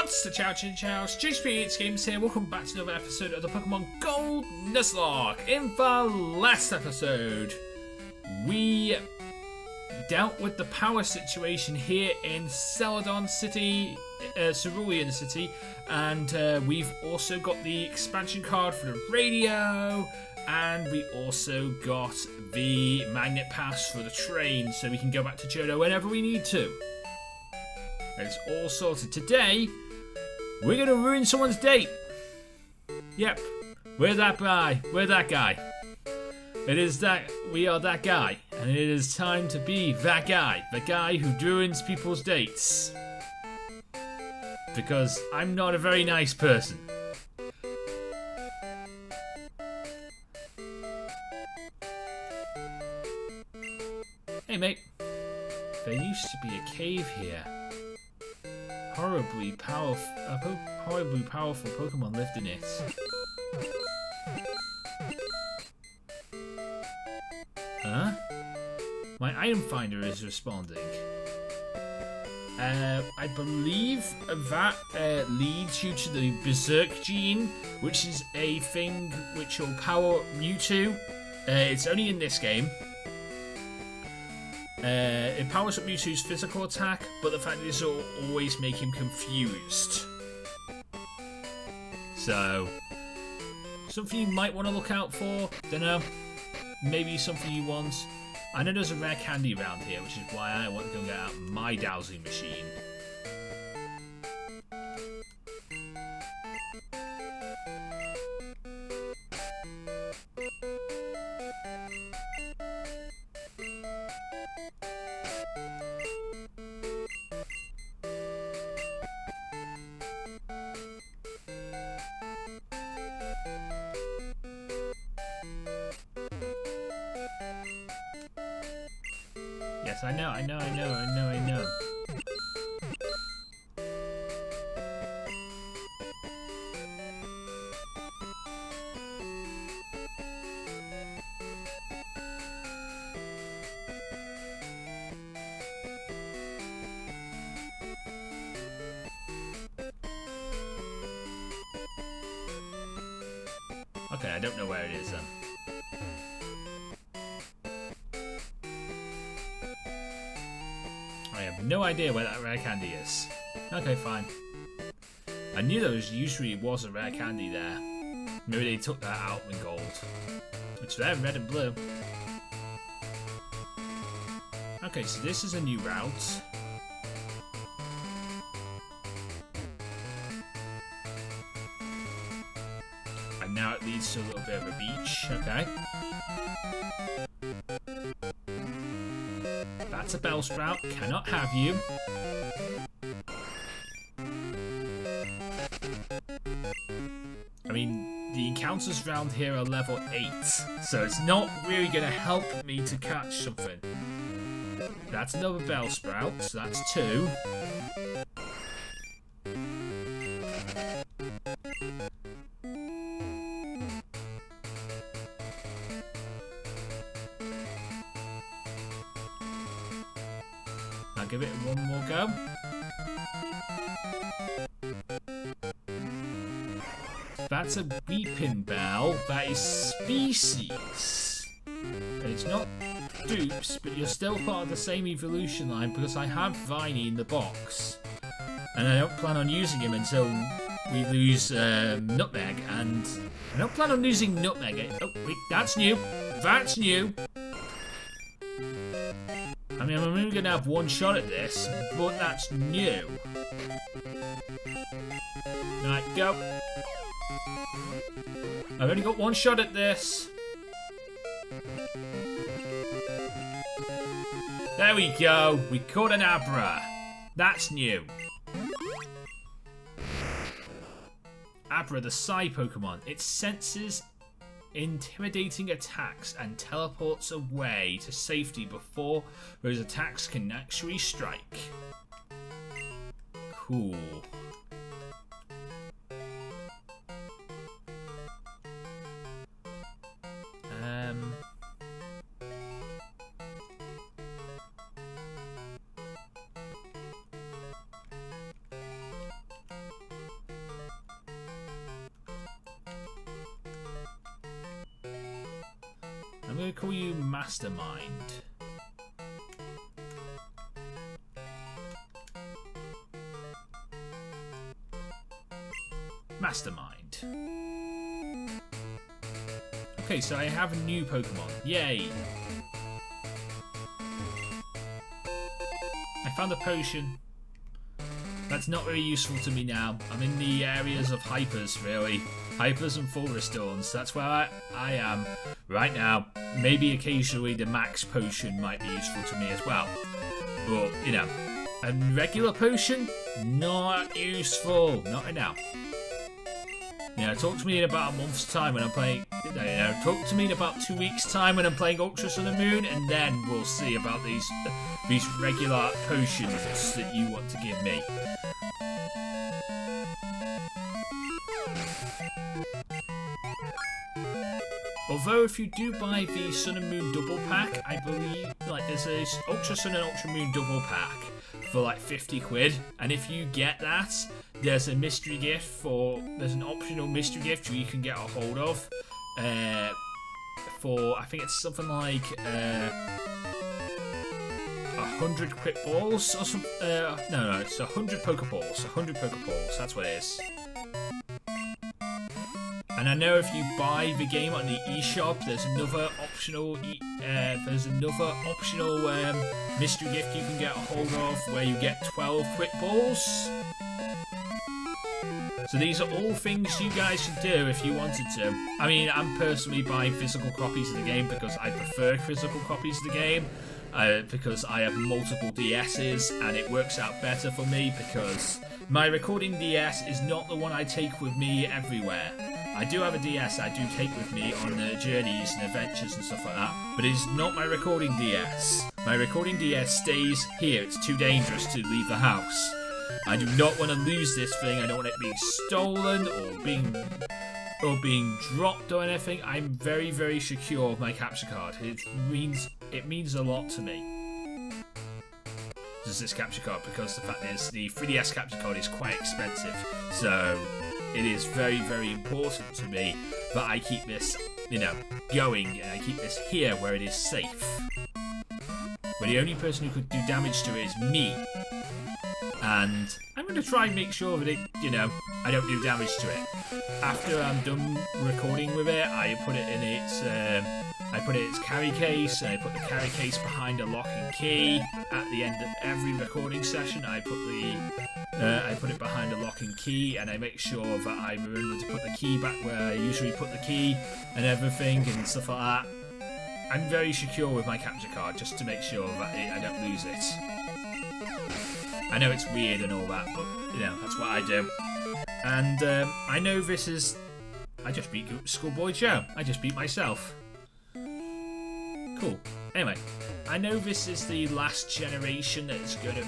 What's the chow Chinchow? JoesphGames here. Welcome back to another episode of the Pokémon Gold Nuzlocke. In the last episode, we dealt with the power situation here in Celadon City, Cerulean City, and we've also got the expansion card for the radio, and we also got the magnet pass for the train, so we can go back to Johto whenever we need to. It's all sorted. Today, we're going to ruin someone's date. Yep, we're that guy. We're that guy. It is that, we are that guy. And it is time to be that guy. The guy who ruins people's dates. Because I'm not a very nice person. Hey mate, there used to be a cave here. Horribly powerful Pokemon lived in it. Huh? My item finder is responding. I believe that leads you to the Berserk gene, which is a thing which will power Mewtwo. It's only in this game. It powers up Mewtwo's physical attack, but the fact is it'll always make him confused. So, something you might want to look out for, dunno, maybe something you want. I know there's a rare candy around here, which is why I want to go and get out my dowsing machine. Yes, I know. Okay, I don't know where it is then. I have no idea where that rare candy is. Okay, fine. I knew there usually was a rare candy there. Maybe they took that out in gold. It's there in red and blue. Okay, so this is a new route. And now it leads to a little bit of a beach. Okay. That's a Bellsprout. Cannot have you. I mean, the encounters around here are level 8, so it's not really going to help me to catch something. That's another Bellsprout, so that's 2. I'll give it one more go. That's a Weeping Bell. That is species. And it's not dupes, but you're still part of the same evolution line because I have Viney in the box. And I don't plan on using him until we lose Nutmeg. And I don't plan on losing Nutmeg. Oh, wait, that's new. That's new. I mean, I'm only going to have one shot at this, but that's new. Right, go. I've only got one shot at this. There we go. We caught an Abra. That's new. Abra, the Psy Pokemon. It senses intimidating attacks and teleports away to safety before those attacks can actually strike. Cool. I'm going to call you Mastermind. Mastermind. Okay, so I have a new Pokemon. Yay! I found a potion. That's not very useful to me now. I'm in the areas of hypers, really. Hypers and full restorms. That's where I am right now. Maybe occasionally the max potion might be useful to me as well. But, you know, a regular potion? Not useful. Not right now. You know, talk to me in about a month's time when I'm playing... You know, talk to me in about 2 weeks' time when I'm playing Ultra Sun and Moon, and then we'll see about these regular potions that you want to give me. Although if you do buy the Sun and Moon double pack, I believe like there's a Ultra Sun and Ultra Moon double pack for like 50 quid, and if you get that, there's a mystery gift there's an optional mystery gift you can get a hold of for I think it's something like 100 Quick Balls or some no, it's 100 Pokeballs. 100 Pokeballs, that's what it is. And I know if you buy the game on the eShop, there's another optional mystery gift you can get a hold of where you get 12 Quick Balls. So these are all things you guys should do if you wanted to. I mean, I'm personally buying physical copies of the game because I prefer physical copies of the game. Because I have multiple DSs and it works out better for me because my recording DS is not the one I take with me everywhere. I do have a DS I do take with me on journeys and adventures and stuff like that, but it is not my recording DS. My recording DS stays here. It's too dangerous to leave the house. I do not want to lose this thing. I don't want it being stolen or being dropped or anything. I'm very, very secure with my capture card. It means a lot to me. Just this capture card, because the fact is the 3DS capture card is quite expensive. So it is very, very important to me that I keep this, you know, going, and I keep this here where it is safe. Where the only person who could do damage to it is me. And I'm going to try and make sure that it, you know, I don't do damage to it. After I'm done recording with it, I put it in its carry case, and I put the carry case behind a lock and key. At the end of every recording session, I put it behind a lock and key, and I make sure that I remember to put the key back where I usually put the key and everything and stuff like that. I'm very secure with my capture card just to make sure that I don't lose it. I know it's weird and all that, but, you know, that's what I do. And I know this is... I just beat Schoolboy Joe. I just beat myself. Cool. Anyway, I know this is the last generation that's going to...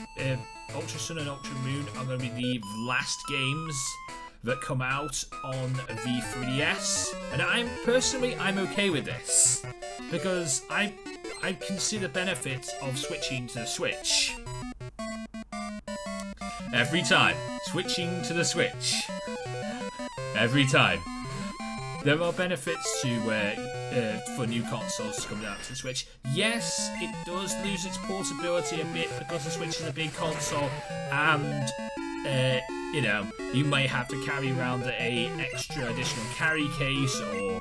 Ultra Sun and Ultra Moon are going to be the last games that come out on the 3DS. And I'm okay with this. Because I can see the benefits of switching to the Switch. Every time. Switching to the Switch. Every time. There are benefits to for new consoles coming out to the Switch. Yes, it does lose its portability a bit because the Switch is a big console, and you know, you may have to carry around a extra additional carry case or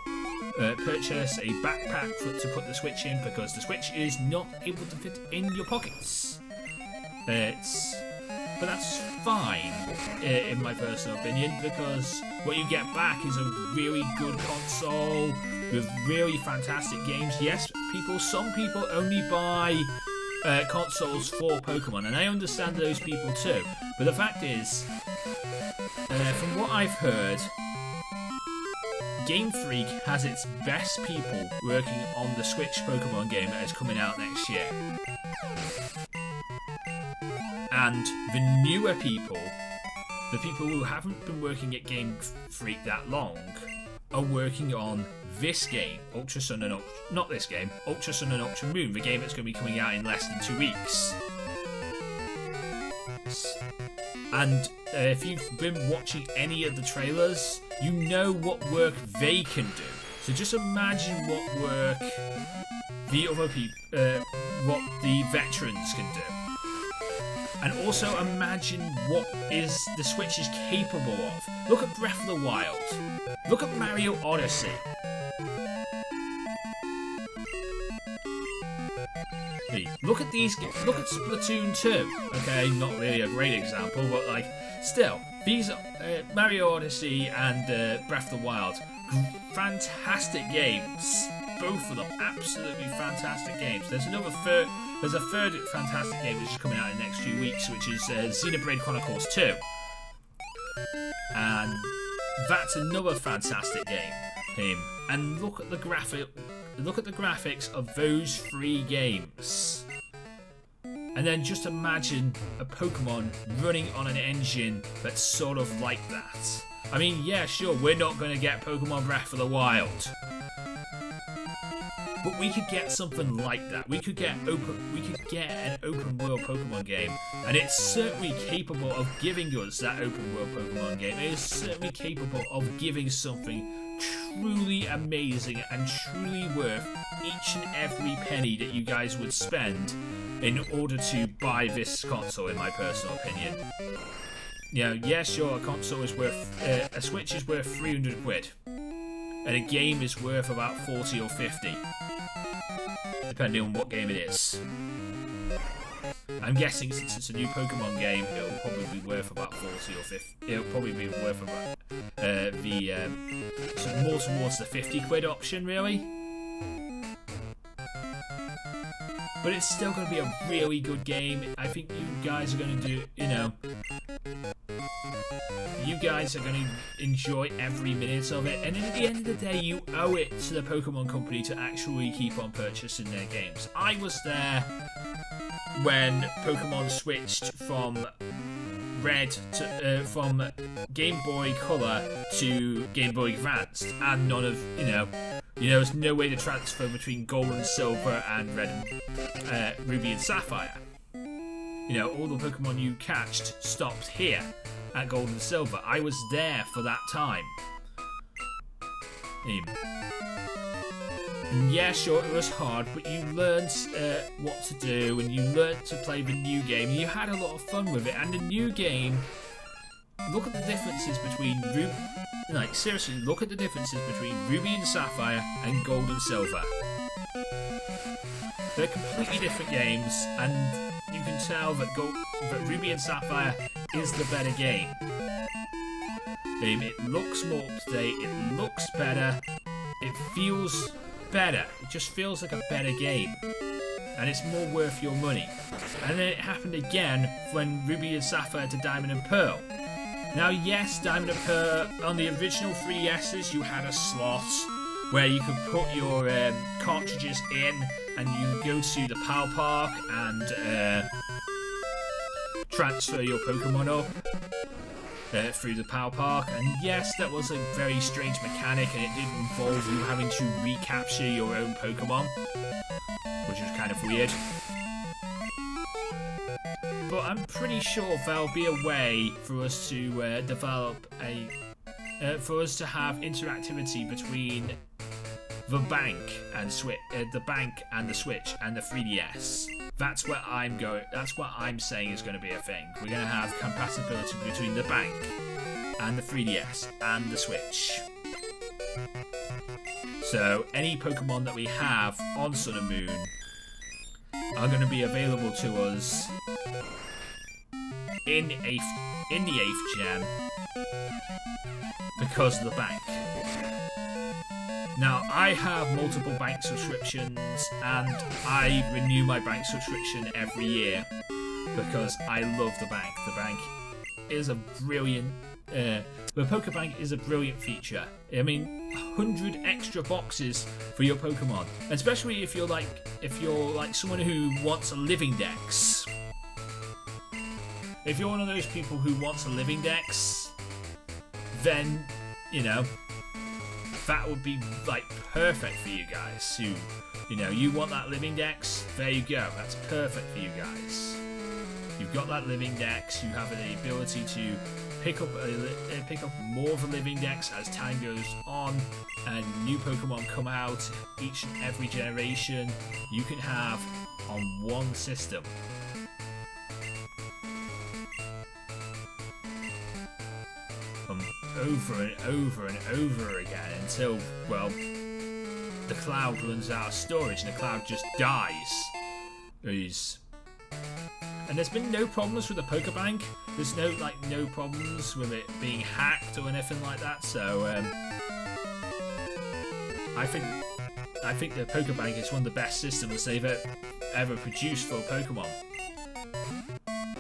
purchase a backpack to put the Switch in because the Switch is not able to fit in your pockets. But that's fine, in my personal opinion, because what you get back is a really good console with really fantastic games. Yes, some people only buy consoles for Pokemon, and I understand those people too. But the fact is, from what I've heard, Game Freak has its best people working on the Switch Pokemon game that is coming out next year. And the newer people, the people who haven't been working at Game Freak that long, are working on this game, Ultra Sun and not this game, Ultra Sun and Ultra Moon, the game that's going to be coming out in less than 2 weeks. And if you've been watching any of the trailers, you know what work they can do. So just imagine what work the other people, what the veterans can do. And also imagine what the Switch is capable of. Look at Breath of the Wild. Look at Mario Odyssey. Look at these. Look at Splatoon 2. Okay, not really a great example, but like, still, these are Mario Odyssey and Breath of the Wild, fantastic games. Both of them, absolutely fantastic games. There's a third fantastic game which is coming out in the next few weeks, which is Xenoblade Chronicles 2, and that's another fantastic game. And look at the graphics of those 3 games. And then just imagine a Pokemon running on an engine that's sort of like that. I mean, yeah, sure, we're not going to get Pokemon Breath of the Wild, but we could get something like that. We could get an open world Pokemon game, and it's certainly capable of giving us that open world Pokemon game. It is certainly capable of giving something truly amazing and truly worth each and every penny that you guys would spend in order to buy this console, in my personal opinion. You know, yeah, sure, a console is worth, a Switch is worth 300 quid, and a game is worth about 40 or 50, depending on what game it is. I'm guessing since it's a new Pokemon game, it'll probably be worth about 40 or 50. It'll probably be worth about so more towards the 50 quid option, really. But it's still going to be a really good game. I think you guys are going to do, you guys are going to enjoy every minute of it. And at the end of the day, you owe it to the Pokemon Company to actually keep on purchasing their games. I was there when Pokemon switched from from Game Boy Color to Game Boy Advanced, and none of there's no way to transfer between Gold and Silver and Ruby and Sapphire. All the Pokemon you catched stopped here at Gold and Silver. I was there for that time. Yeah, sure, it was hard, but you learned what to do, and you learned to play the new game. You had a lot of fun with it, and the new game, look at the differences between seriously, look at the differences between Ruby and Sapphire and Gold and Silver. They're completely different games, and you can tell that Ruby and Sapphire is the better game. It looks more up to date, it looks better, it feels better. It just feels like a better game, and it's more worth your money. And then it happened again when Ruby and Sapphire to Diamond and Pearl. Now, yes, Diamond and Pearl on the original 3DSs, you had a slot where you could put your cartridges in, and you go to the Power Park and transfer your Pokemon up through the Power Park. And yes, that was a very strange mechanic, and it did involve you having to recapture your own Pokemon, which was kind of weird. But I'm pretty sure there'll be a way for us to develop for us to have interactivity between the bank and the Switch and the 3DS. That's where I'm going. That's what I'm saying is going to be a thing. We're going to have compatibility between the bank and the 3DS and the Switch. So any Pokemon that we have on Sun and Moon are going to be available to us in the 8th gen because of the bank. Now, I have multiple bank subscriptions, and I renew my bank subscription every year because I love the bank. The bank is a brilliant... the Pokebank is a brilliant feature. I mean, 100 extra boxes for your Pokemon, especially if you're like someone who wants a living dex. If you're one of those people who wants a living dex, then that would be like perfect for you guys. Who, you want that living dex? There you go. That's perfect for you guys. You've got that living dex. You have the ability to pick up more of the living dex as time goes on, and new Pokemon come out each and every generation. You can have on one system. Over and over and over again until, well, the cloud runs out of storage and the cloud just dies. And there's been no problems with the Pokebank. There's no problems with it being hacked or anything like that. So I think the Pokebank is one of the best systems they've ever produced for Pokemon.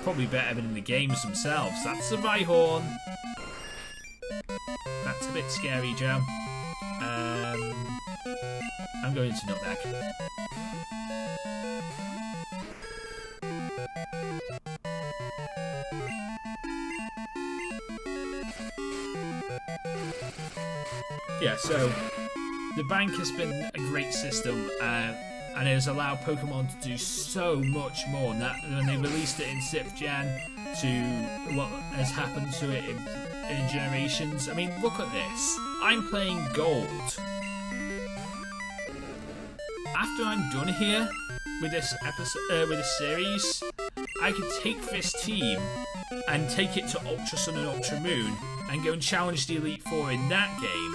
Probably better than the games themselves. That's a Rhyhorn. That's a bit scary, Joe. I'm going to Nutmeg. Yeah, so the bank has been a great system, and it has allowed Pokemon to do so much more. And that when they released it in 6th Gen to what has happened to it in generations. I mean, look at this. I'm playing Gold. After I'm done here with this episode, with this series, I could take this team and take it to Ultra Sun and Ultra Moon and go and challenge the Elite Four in that game.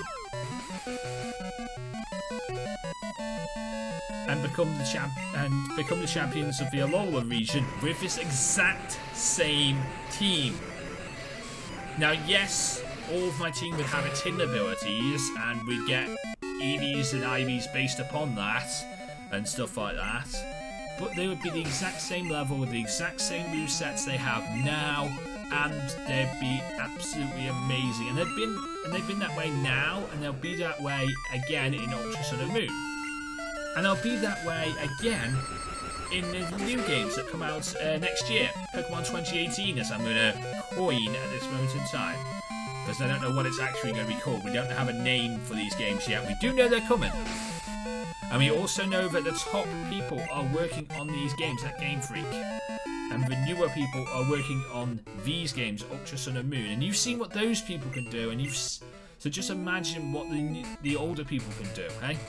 And become the champions of the Alola region with this exact same team. Now, yes, all of my team would have its hidden abilities, and we'd get EVs and IVs based upon that, and stuff like that. But they would be the exact same level with the exact same movesets they have now, and they'd be absolutely amazing. And they've been that way now, and they'll be that way again in Ultra Sun and Moon. And they'll be that way again in the new games that come out next year. Pokemon 2018, as I'm going to coin at this moment in time. Because I don't know what it's actually going to be called. We don't have a name for these games yet. We do know they're coming. And we also know that the top people are working on these games at Game Freak. And the newer people are working on these games, Ultra Sun and Moon. And you've seen what those people can do. And so just imagine what the older people can do, okay?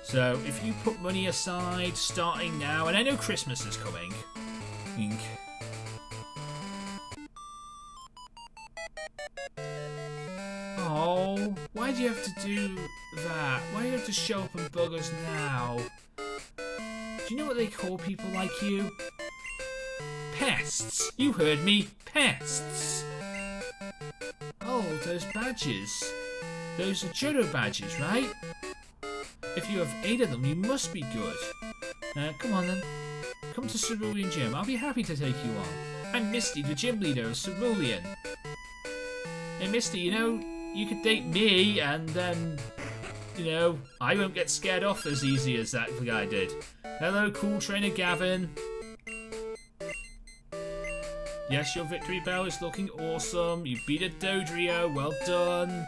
So, if you put money aside, starting now, and I know Christmas is coming. Oh, why do you have to do that? Why do you have to show up and bug us now? Do you know what they call people like you? Pests. You heard me. Pests. Oh, those badges. Those are Johto badges, right? If you have 8 of them, you must be good. Come on then. Come to Cerulean Gym. I'll be happy to take you on. I'm Misty, the gym leader of Cerulean. Hey Misty, you know, you could date me and then, you know, I won't get scared off as easy as that guy did. Hello, cool trainer Gavin. Yes, your victory bell is looking awesome. You beat a Dodrio. Well done.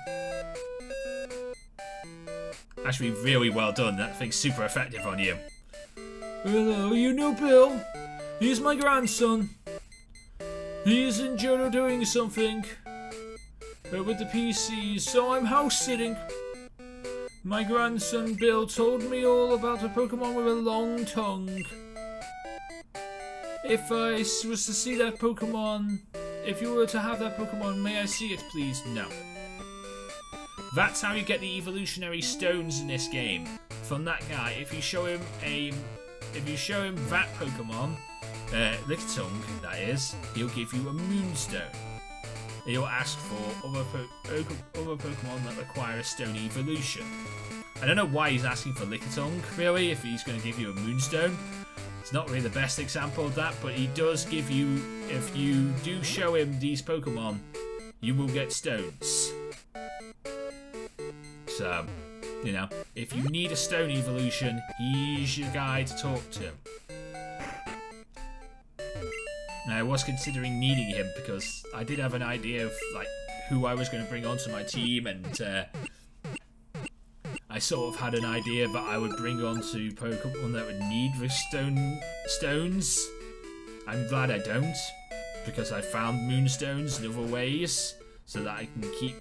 Actually, really well done. That thing's super effective on you. Hello, you know Bill. He's my grandson. He's in Johto doing something with the PCs, so I'm house sitting. My grandson Bill told me all about a Pokemon with a long tongue. If I was to see that Pokemon, if you were to have that Pokemon, may I see it, please? No. That's how you get the evolutionary stones in this game. From that guy, if you show him that Pokemon, Lickitung, that is, he'll give you a Moonstone. He'll ask for other Pokemon that require a stone evolution. I don't know why he's asking for Lickitung, really, if he's going to give you a Moonstone. It's not really the best example of that, but he does give you, if you do show him these Pokemon, you will get stones. So, you know, if you need a stone evolution, he's your guy to talk to. Now, I was considering needing him because I did have an idea of like who I was going to bring onto my team, and I sort of had an idea that I would bring onto Pokemon that would need the stones. I'm glad I don't. because I found moonstones in other ways so that I can keep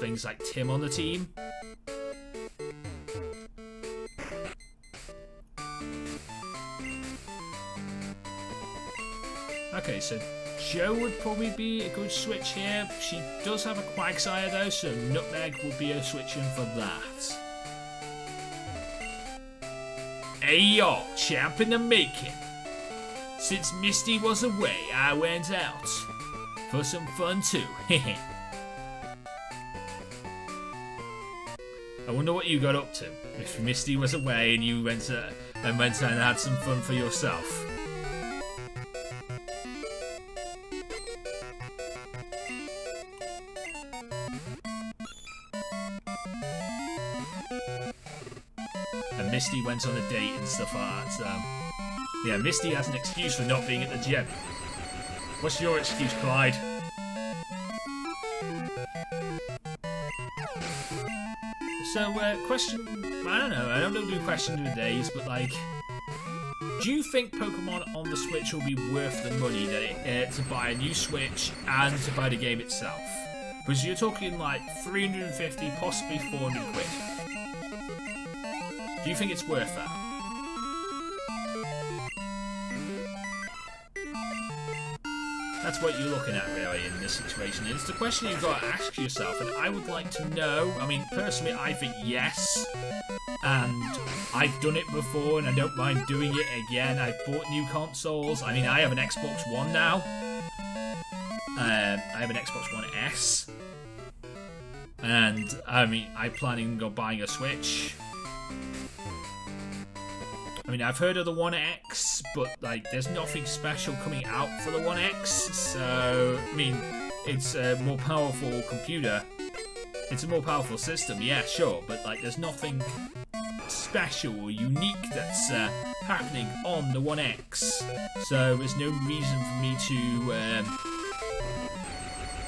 things like Tim on the team. Okay, so Jo would probably be a good switch here. She does have a Quagsire though, so Nutmeg will be a switch in for that. Ayo, champ in the making. Since Misty was away, I went out for some fun too. I wonder what you got up to if Misty was away and you went and had some fun for yourself. And Misty went on a date and stuff like that, so yeah, Misty has an excuse for not being at the gym. What's your excuse, Clyde? So, question, I don't know, I don't do question of the days, but like, do you think Pokemon on the Switch will be worth the money that to buy a new Switch and to buy the game itself? Because you're talking like 350, possibly 400 quid. Do you think it's worth that? That's what you're looking at really in this situation. It's the question you've got to ask yourself, and I would like to know. I mean, personally, I think yes, and I've done it before, and I don't mind doing it again. I've bought new consoles. I mean, I have an Xbox One now. I have an Xbox One S, and I mean, I'm planning on buying a Switch. I mean, I've heard of the One X, but like, there's nothing special coming out for the One X. So, I mean, it's a more powerful computer. It's a more powerful system, yeah, sure. But like, there's nothing special or unique that's happening on the One X. So there's no reason for me to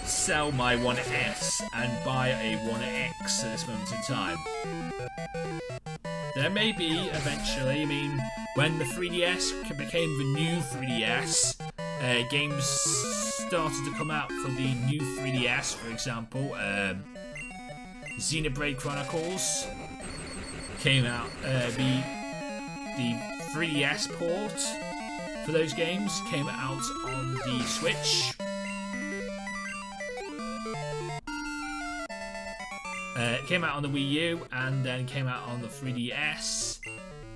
sell my One S and buy a One X at this moment in time. There may be, eventually, I mean, when the 3DS became the new 3DS, games started to come out for the new 3DS, for example, Xenoblade Chronicles came out, the 3DS port for those games came out on the Switch. It came out on the Wii U and then came out on the 3DS,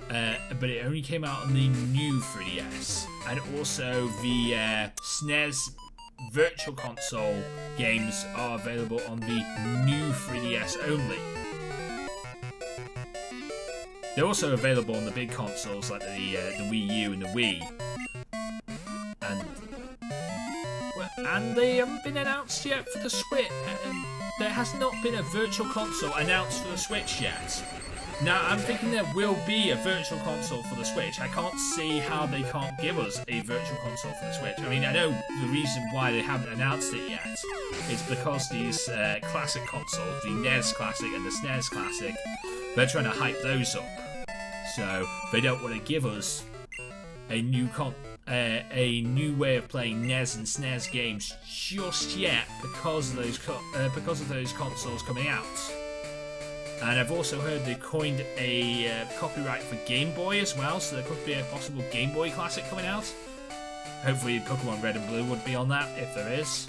but it only came out on the new 3DS. And also the SNES Virtual Console games are available on the new 3DS only. They're also available on the big consoles like the Wii U and the Wii. And they haven't been announced yet for the Switch. There has not been a virtual console announced for the Switch yet. Now, I'm thinking there will be a virtual console for the Switch. I can't see how they can't give us a virtual console for the Switch. I mean, I know the reason why they haven't announced it yet is because these classic consoles, the NES Classic and the SNES Classic, they're trying to hype those up. So, they don't want to give us a new way of playing NES and SNES games just yet because of those consoles coming out. And I've also heard they coined a copyright for Game Boy as well, so there could be a possible Game Boy Classic coming out. Hopefully Pokemon Red and Blue would be on that, if there is.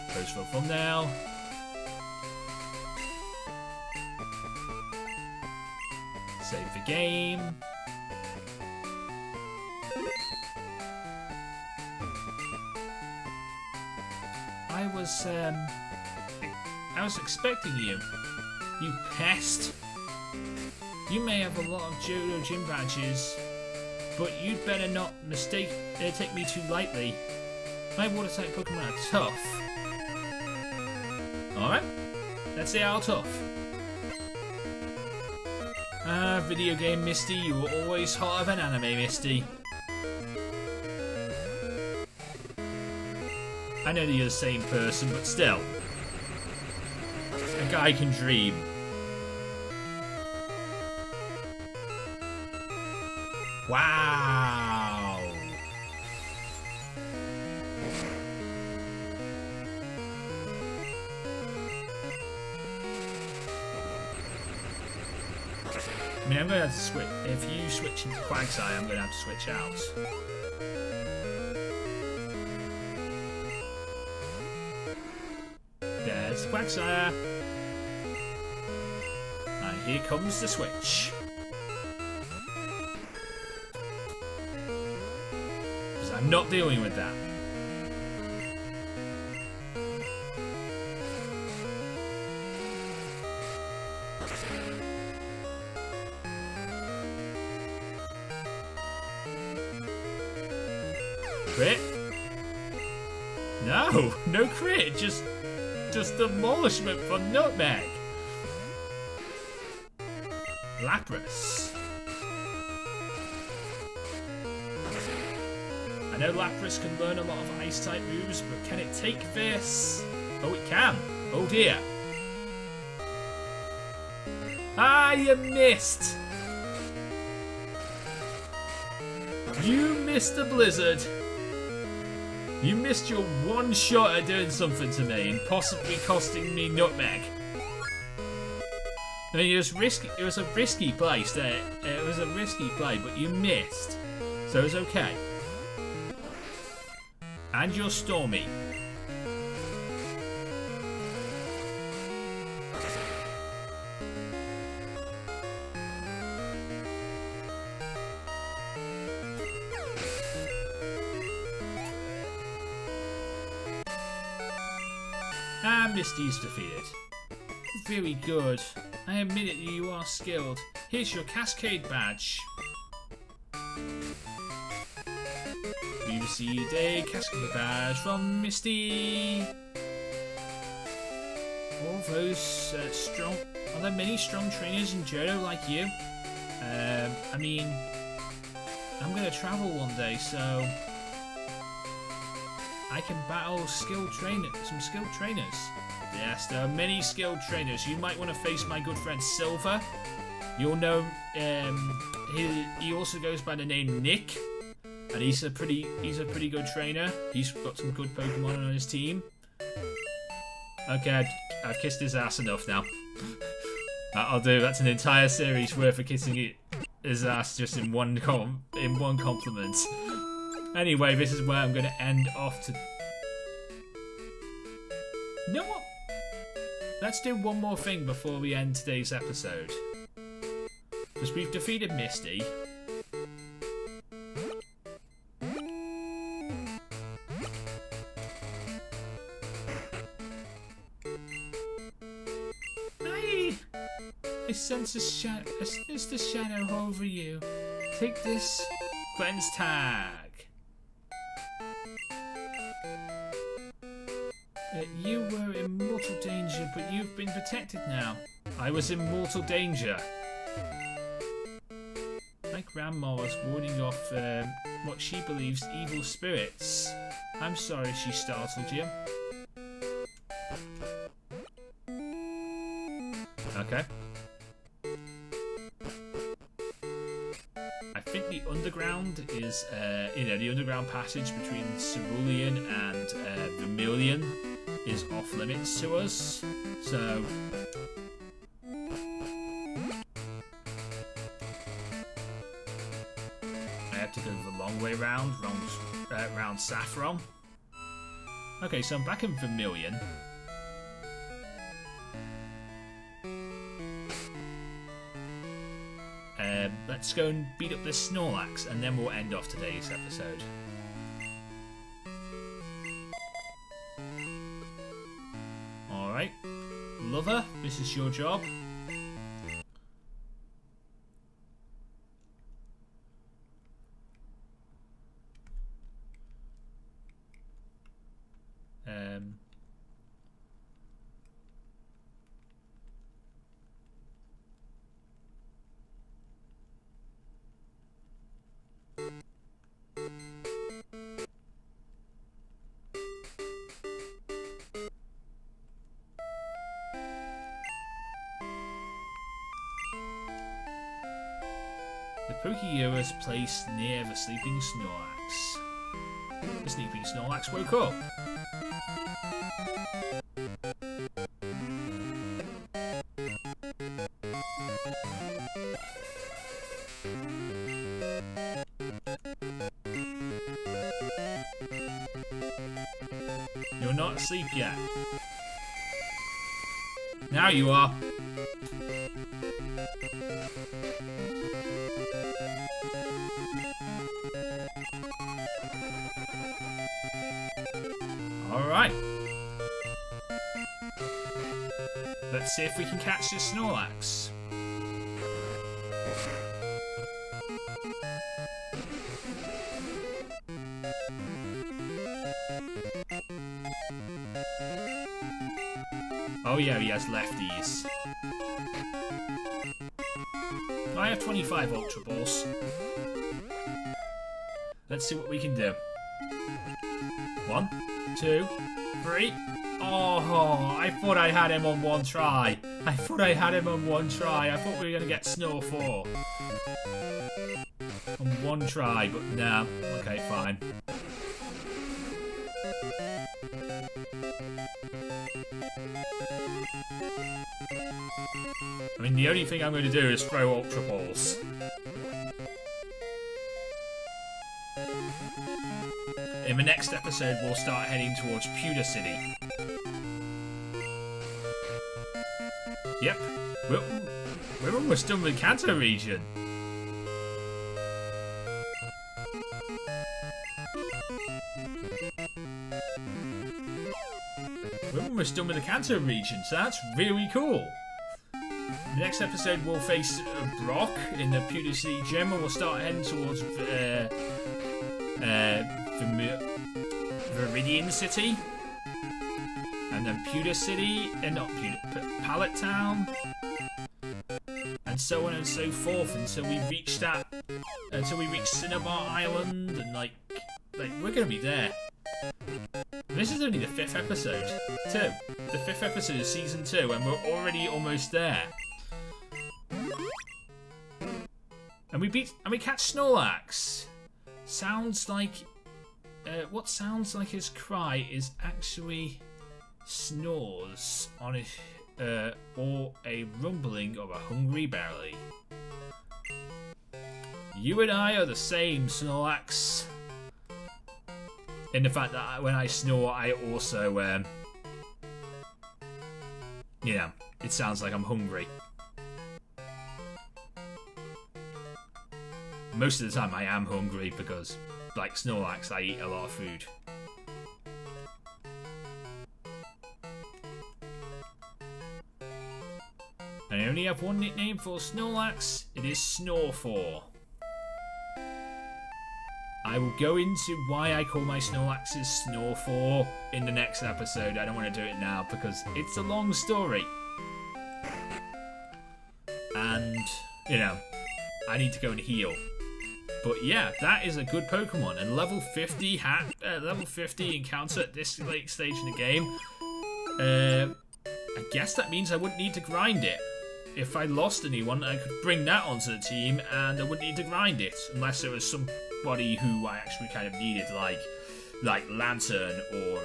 Post for a thumbnail. Save the game. I was expecting you. You pest. You may have a lot of Johto gym badges, but you'd better not take me too lightly. My water type Pokemon are tough. Alright, let's see how tough. Video game Misty, you were always hotter than anime Misty. I know that you're the same person, but still. A guy can dream. Wow. I mean, I'm going to have to switch. If you switch into Quagsire, I'm going to have to switch out. There's Quagsire. And here comes the switch. Because I'm not dealing with that. Crit? No, no crit, just demolishment for Nutmeg. Lapras. I know Lapras can learn a lot of Ice-type moves, but can it take this? Oh, it can. Oh dear. Ah, you missed. You missed the blizzard. You missed your one shot at doing something to me and possibly costing me Nutmeg. I mean, it was risky. It was a risky play. It was a risky play, but you missed, so it's okay. And you're Stormy. And Misty's defeated. Very good. I admit it, you are skilled. Here's your Cascade badge. We received a Cascade badge from Misty. All those strong... Are there many strong trainers in Johto like you? I mean... I'm going to travel one day, so... I can battle some skilled trainers. Yes, there are many skilled trainers. You might want to face my good friend Silver. You'll know he also goes by the name Nick, and he's a pretty good trainer. He's got some good Pokemon on his team. Okay, I've kissed his ass enough now. I'll do. That's an entire series worth of kissing his ass just in one compliment. Anyway, this is where I'm going to end off to... You know what? Let's do one more thing before we end today's episode. Because we've defeated Misty. I sense a shadow over you. Take this cleanse tag. You were in mortal danger, but you've been protected now. I was in mortal danger. My grandma was warding off what she believes evil spirits. I'm sorry she startled you. Okay. I think the underground is, the underground passage between Cerulean and Vermilion is off limits to us, so I have to go the long way round Saffron. Okay, so I'm back in Vermilion. Let's go and beat up this Snorlax, and then we'll end off today's episode. Alright, Lover, this is your job. The Pokémon is placed near the sleeping Snorlax. The sleeping Snorlax woke up. You're not asleep yet. Now you are. Alright. Let's see if we can catch this Snorlax. Oh yeah, he has lefties. I have 25 Ultra Balls. Let's see what we can do. 1, 2, 3. Oh, I thought I had him on one try. I thought we were going to get Snow 4. On one try, but no. Okay, fine. I mean, the only thing I'm going to do is throw Ultra Balls. In the next episode, we'll start heading towards Pewter City. Yep, we're almost done with Kanto region. We're almost done with the Kanto region, so that's really cool. The next episode, we'll face Brock in the Pewter City gym, and we'll start heading towards Viridian City, and then Pewter City, and not Pewter, Pallet Town, and so on and so forth until we reach Cinnabar Island, and like we're gonna be there. This is only the 5th episode, too. The 5th episode of season 2, and we're already almost there. And we catch Snorlax. Sounds like what sounds like his cry is actually snores on it, or a rumbling of a hungry belly. You and I are the same, Snorlax. In the fact that when I snore, I also, you know, it sounds like I'm hungry. Most of the time I am hungry because, like Snorlax, I eat a lot of food. I only have one nickname for Snorlax. It is Snore4. I will go into why I call my Snorlaxes Snore4 in the next episode. I don't want to do it now because it's a long story. And, you know, I need to go and heal. But yeah, that is a good Pokemon. And level 50 encounter at this late stage in the game. I guess that means I wouldn't need to grind it. If I lost anyone, I could bring that onto the team and I wouldn't need to grind it. Unless there was somebody who I actually kind of needed, like Lantern or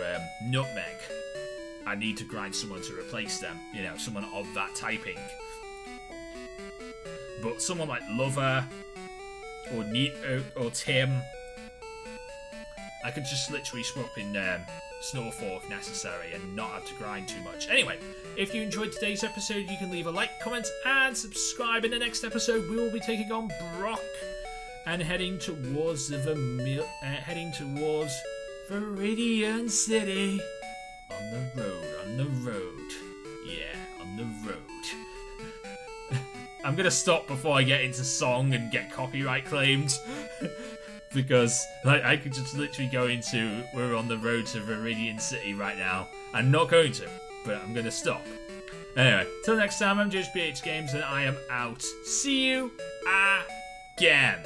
Nutmeg. I need to grind someone to replace them. You know, someone of that typing. But someone like Lover or or Tim, I could just literally swap in Snore4 if necessary and not have to grind too much. Anyway, if you enjoyed today's episode, you can leave a like, comment, and subscribe. In the next episode, we will be taking on Brock and heading towards Viridian City. On the road. Yeah, on the road. I'm gonna stop before I get into song and get copyright claimed. Because I could just literally go into we're on the road to Viridian City right now. I'm not going to, but I'm going to stop. Anyway, till next time, I'm JoesphGames and I am out. See you again.